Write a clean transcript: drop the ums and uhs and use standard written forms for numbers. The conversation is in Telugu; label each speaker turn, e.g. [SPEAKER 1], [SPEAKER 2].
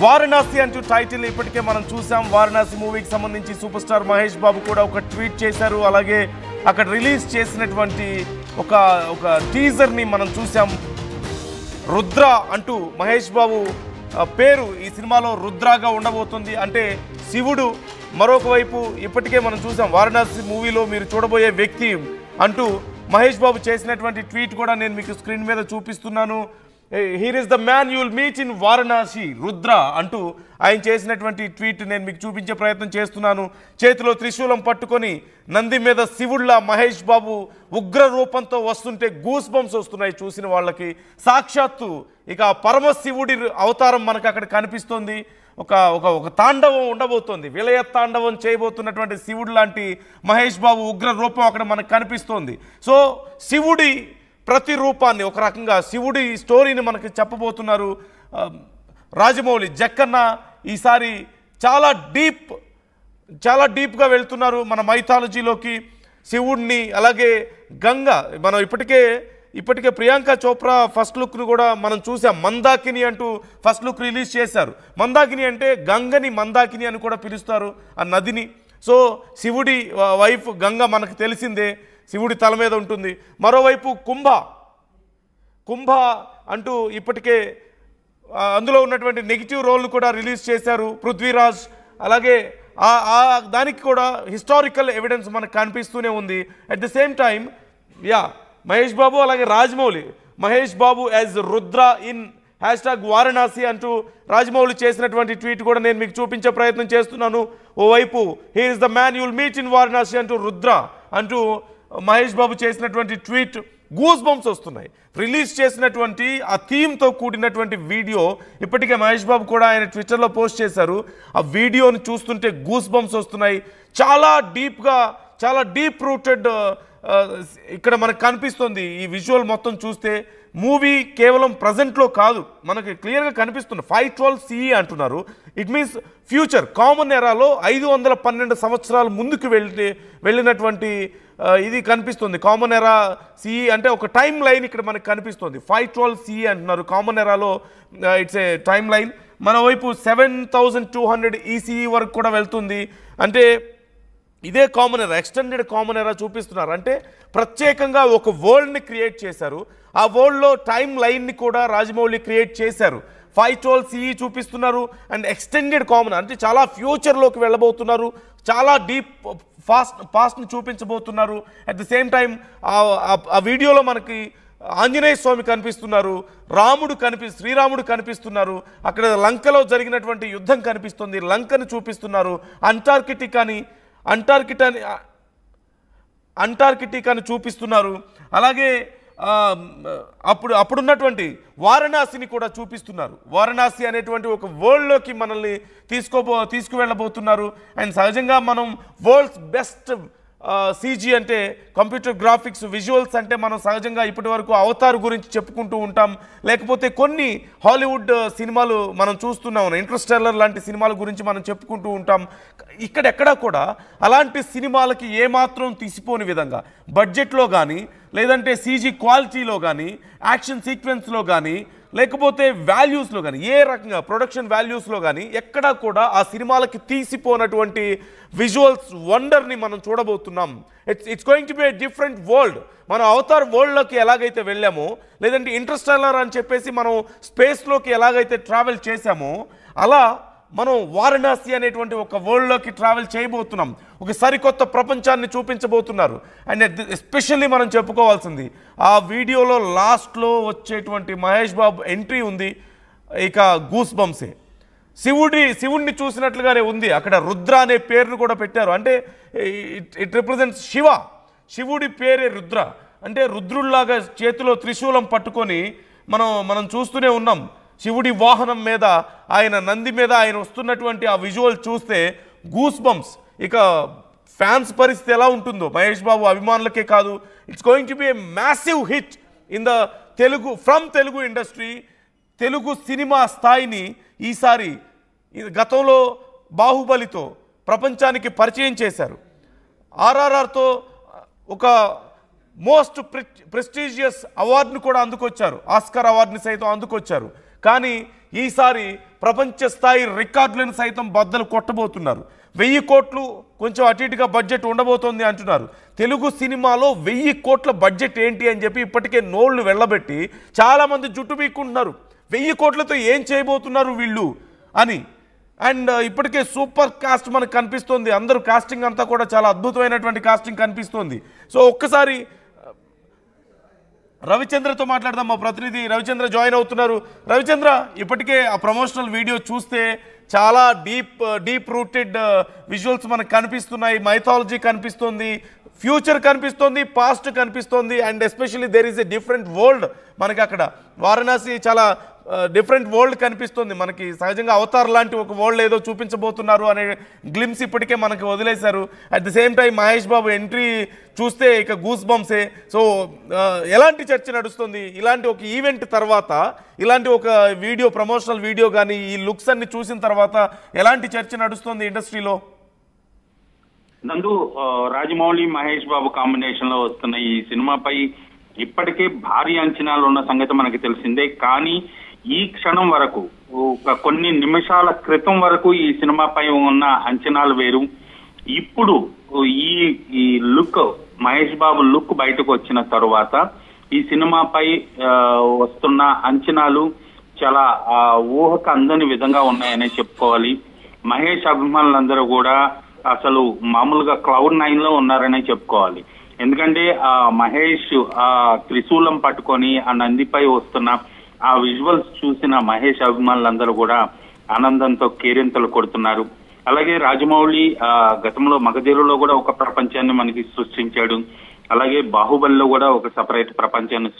[SPEAKER 1] వారణాసి అంటూ టైటిల్ ఇప్పటికే మనం చూసాం. వారణాసి మూవీకి సంబంధించి సూపర్ స్టార్ మహేష్ బాబు కూడా ఒక ట్వీట్ చేశారు. అలాగే అక్కడ రిలీజ్ చేసినటువంటి ఒక టీజర్ని మనం చూసాం. రుద్ర అంటూ మహేష్ బాబు పేరు ఈ సినిమాలో రుద్రగా ఉండబోతుంది. అంటే శివుడు. మరొక వైపు ఇప్పటికే మనం చూసాం వారణాసి మూవీలో మీరు చూడబోయే వ్యక్తి అంటూ మహేష్ బాబు చేసినటువంటి ట్వీట్ కూడా నేను మీకు స్క్రీన్ మీద చూపిస్తున్నాను. Here is the man you will meet in Varanasi Rudra అంటూ ఆయన చేసినటువంటి ట్వీట్ నేను మీకు చూపించే ప్రయత్నం చేస్తున్నాను. చేతిలో త్రిశూలం పట్టుకొని నంది మీద శివుళ్ళ మహేష్ బాబు ఉగ్ర రూపంతో వస్తుంటే గూస్ బంప్స్ వస్తున్నాయి చూసిన వాళ్ళకి. సాక్షాత్తు ఇక పరమశివుడి అవతారం మనకు అక్కడ కనిపిస్తుంది. ఒక తాండవం ఉండబోతోంది. విలయ తాండవం చేయబోతున్నటువంటి శివుడు లాంటి మహేష్ బాబు ఉగ్ర రూపం అక్కడ మనకు కనిపిస్తోంది. సో శివుడి ప్రతిరూపాన్ని ఒక రకంగా శివుడి స్టోరీని మనకి చెప్పబోతున్నారు రాజమౌళి. జక్కన్న ఈసారి చాలా డీప్గా వెళ్తున్నారు మన మైథాలజీలోకి శివుడిని. అలాగే గంగ మనం ఇప్పటికే ప్రియాంక చోప్రా ఫస్ట్ లుక్ను కూడా మనం చూసాం. మందాకిని అంటూ ఫస్ట్ లుక్ రిలీజ్ చేశారు. మందాకిని అంటే గంగని మందాకిని అని కూడా పిలుస్తారు ఆ నదిని. సో శివుడి వైఫ్ గంగ మనకు తెలిసిందే, శివుడి తల మీద ఉంటుంది. మరోవైపు కుంభ అంటూ ఇప్పటికే అందులో ఉన్నటువంటి నెగిటివ్ రోల్ను కూడా రిలీజ్ చేశారు పృథ్వీరాజ్. అలాగే దానికి కూడా హిస్టారికల్ ఎవిడెన్స్ మనకు కనిపిస్తూనే ఉంది. At the same time Mahesh Babu అలాగే రాజమౌళి మహేష్ బాబు యాజ్ రుద్ర ఇన్ #వారణాసి అంటూ రాజమౌళి చేసినటువంటి ట్వీట్ కూడా నేను మీకు చూపించే ప్రయత్నం చేస్తున్నాను. ఓవైపు here is the man you will meet in Varanasi అంటూ రుద్ర అంటూ మహేష్ బాబు చేసినటువంటి ట్వీట్ గూస్ బంప్స్ వస్తున్నాయి. రిలీజ్ చేసినటువంటి ఆ థీమ్తో కూడినటువంటి వీడియో ఇప్పటికే మహేష్ బాబు కూడా ఆయన ట్విట్టర్లో పోస్ట్ చేశారు. ఆ వీడియోని చూస్తుంటే గూస్ బంప్స్ వస్తున్నాయి. చాలా డీప్ రూటెడ్ ఇక్కడ మనకు కనిపిస్తుంది. ఈ విజువల్ మొత్తం చూస్తే మూవీ కేవలం ప్రజెంట్లో కాదు, మనకి క్లియర్గా కనిపిస్తుంది. 512 CE అంటున్నారు. ఇట్ మీన్స్ ఫ్యూచర్ కామన్ ఎరాలో 512 సంవత్సరాల ముందుకు వెళ్ళినటువంటి ఇది కనిపిస్తుంది. కామన్ ఎరా CE అంటే ఒక టైం లైన్ ఇక్కడ మనకు కనిపిస్తుంది. 512 CE అంటున్నారు కామన్ ఎరాలో. It's a timeline. మనవైపు 7200 ECE వరకు కూడా వెళ్తుంది. అంటే ఇదే కామన్ ఎరా, ఎక్స్టెండెడ్ కామన్ ఎరా చూపిస్తున్నారు. అంటే ప్రత్యేకంగా ఒక వరల్డ్ని క్రియేట్ చేశారు. ఆ వరల్డ్లో టైం లైన్ని కూడా రాజమౌళి క్రియేట్ చేశారు. 512 CE చూపిస్తున్నారు. అండ్ ఎక్స్టెండెడ్ కామన్ అంటే చాలా ఫ్యూచర్లోకి వెళ్ళబోతున్నారు. చాలా డీప్ పాస్ట్ని చూపించబోతున్నారు. అట్ ద సేమ్ టైం ఆ వీడియోలో మనకి ఆంజనేయ స్వామి కనిపిస్తున్నారు, శ్రీరాముడు కనిపిస్తున్నారు. అక్కడ లంకలో జరిగినటువంటి యుద్ధం కనిపిస్తుంది, లంకను చూపిస్తున్నారు. అంటార్కిటికాని చూపిస్తున్నారు. అలాగే అప్పుడున్నటువంటి వారణాసిని కూడా చూపిస్తున్నారు. వారణాసి అనేటువంటి ఒక వరల్డ్లోకి మనల్ని తీసుకువెళ్ళబోతున్నారు. అండ్ సహజంగా మనం వరల్డ్స్ బెస్ట్ CG అంటే కంప్యూటర్ గ్రాఫిక్స్ విజువల్స్ అంటే మనం సహజంగా ఇప్పటి వరకు అవతార్ గురించి చెప్పుకుంటూ ఉంటాం. లేకపోతే కొన్ని హాలీవుడ్ సినిమాలు మనం చూస్తున్నాం, ఇంటర్స్టెల్లర్ లాంటి సినిమాల గురించి మనం చెప్పుకుంటూ ఉంటాం. ఇక్కడెక్కడా కూడా అలాంటి సినిమాలకి ఏమాత్రం తీసిపోని విధంగా బడ్జెట్లో కానీ, లేదంటే CG క్వాలిటీలో కానీ, యాక్షన్ సీక్వెన్స్లో కానీ, లేకపోతే వాల్యూస్లో కానీ, ఏ రకంగా ప్రొడక్షన్ వాల్యూస్లో కానీ ఎక్కడా కూడా ఆ సినిమాలకి తీసిపోనటువంటి విజువల్స్ వండర్ని మనం చూడబోతున్నాం. It's going to be a different world. మనం అవతార్ వరల్డ్లోకి ఎలాగైతే వెళ్ళామో, లేదంటే ఇంటర్స్టెల్లర్ అని చెప్పేసి మనం స్పేస్లోకి ఎలాగైతే ట్రావెల్ చేశామో, అలా మనం వారణాసి అనేటువంటి ఒక వరల్డ్లోకి ట్రావెల్ చేయబోతున్నాం. ఒక సరికొత్త ప్రపంచాన్ని చూపించబోతున్నారు. అండ్ ఎస్పెషల్లీ మనం చెప్పుకోవాల్సింది ఆ వీడియోలో లాస్ట్లో వచ్చేటువంటి మహేష్ బాబు ఎంట్రీ ఉంది. ఇక గూస్ బంప్సే. శివుడిని చూసినట్లుగానే ఉంది. అక్కడ రుద్ర అనే పేరును కూడా పెట్టారు. అంటే ఇట్ రిప్రజెంట్స్ శివుడి పేరే రుద్ర. అంటే రుద్రుల్లాగా చేతిలో త్రిశూలం పట్టుకొని మనం చూస్తూనే ఉన్నాం. శివుడి వాహనం మీద ఆయన నంది మీద ఆయన వస్తున్నటువంటి ఆ విజువల్ చూస్తే గూస్ బంప్స్. ఇక ఫ్యాన్స్ పరిస్థితి ఎలా ఉంటుందో మహేష్ బాబు అభిమానులకే కాదు. It's going to be a massive hit in the Telugu industry. Telugu cinema స్థాయిని ఈసారి గతంలో బాహుబలితో ప్రపంచానికి పరిచయం చేశారు. RRRతో ఒక మోస్ట్ ప్రెస్టీజియస్ అవార్డును కూడా అందుకొచ్చారు. ఆస్కార్ అవార్డుని సైతం అందుకొచ్చారు. కానీ ఈసారి ప్రపంచ స్థాయి రికార్డులను సైతం బద్దలు కొట్టబోతున్నారు. 1000 కోట్లు కొంచెం అటు ఇటుగా బడ్జెట్ ఉండబోతోంది అంటున్నారు. తెలుగు సినిమాలో 1000 కోట్ల బడ్జెట్ ఏంటి అని చెప్పి ఇప్పటికే నోళ్లు వెళ్ళబెట్టి చాలామంది జుట్టు పీక్కుంటున్నారు. 1000 కోట్లతో ఏం చేయబోతున్నారు వీళ్ళు అని. అండ్ ఇప్పటికే సూపర్ కాస్ట్ మనకు కనిపిస్తుంది. అందరూ కాస్టింగ్ అంతా కూడా చాలా అద్భుతమైనటువంటి కాస్టింగ్ కనిపిస్తుంది. సో ఒక్కసారి రవిచంద్రతో మాట్లాడదాం. మా ప్రతినిధి రవిచంద్ర జాయిన్ అవుతున్నారు. రవిచంద్ర, ఇప్పటికే ఆ ప్రమోషనల్ వీడియో చూస్తే చాలా డీప్ రూటెడ్ విజువల్స్ మనకు కనిపిస్తున్నాయి. మైథాలజీ కనిపిస్తుంది, ఫ్యూచర్ కనిపిస్తుంది, పాస్ట్ కనిపిస్తుంది, and especially there is a different world. మనకి అక్కడ వారణాసి చాలా డిఫరెంట్ వరల్డ్ కనిపిస్తుంది. మనకి సహజంగా అవతార్ లాంటి ఒక వరల్డ్ ఏదో చూపించబోతున్నారు అనే గ్లిమ్స్ ఇప్పటికే మనకి వదిలేశారు. At the same time Mahesh Babu entry చూస్తే ఇక గూస్ బంప్సే. సో ఎలాంటి చర్చ నడుస్తుంది ఇలాంటి ఒక ఈవెంట్ తర్వాత, ఇలాంటి ఒక వీడియో ప్రమోషనల్ వీడియో కానీ ఈ లుక్స్ అన్ని చూసిన తర్వాత ఎలాంటి చర్చ నడుస్తుంది ఇండస్ట్రీలో?
[SPEAKER 2] నందు, రాజమౌళి మహేష్ బాబు కాంబినేషన్ లో వస్తున్న ఈ సినిమాపై ఇప్పటికే భారీ అంచనాలు ఉన్న సంగతి మనకి తెలిసిందే. కానీ ఈ క్షణం వరకు, కొన్ని నిమిషాల క్రితం వరకు ఈ సినిమాపై ఉన్న అంచనాలు వేరు. ఇప్పుడు ఈ లుక్, మహేష్ బాబు లుక్ బయటకు వచ్చిన తరువాత ఈ సినిమాపై వస్తున్న అంచనాలు చాలా ఊహకు అందని విధంగా ఉన్నాయనే చెప్పుకోవాలి. మహేష్ అభిమానులందరూ కూడా అసలు మామూలుగా క్లౌడ్ 9 లో ఉన్నారనే చెప్పుకోవాలి. ఎందుకంటే ఆ మహేష్ ఆ త్రిశూలం పట్టుకొని ఆ నందిపై వస్తున్న ఆ విజువల్స్ చూసిన మహేష్ అభిమానులందరూ కూడా ఆనందంతో కేరింతలు కొడుతున్నారు. అలాగే రాజమౌళి గతంలో మగధీరులో కూడా ఒక ప్రపంచాన్ని మనకి సృష్టించాడు. అలాగే బాహుబలిలో కూడా ఒక సపరేట్ ప్రపంచాన్ని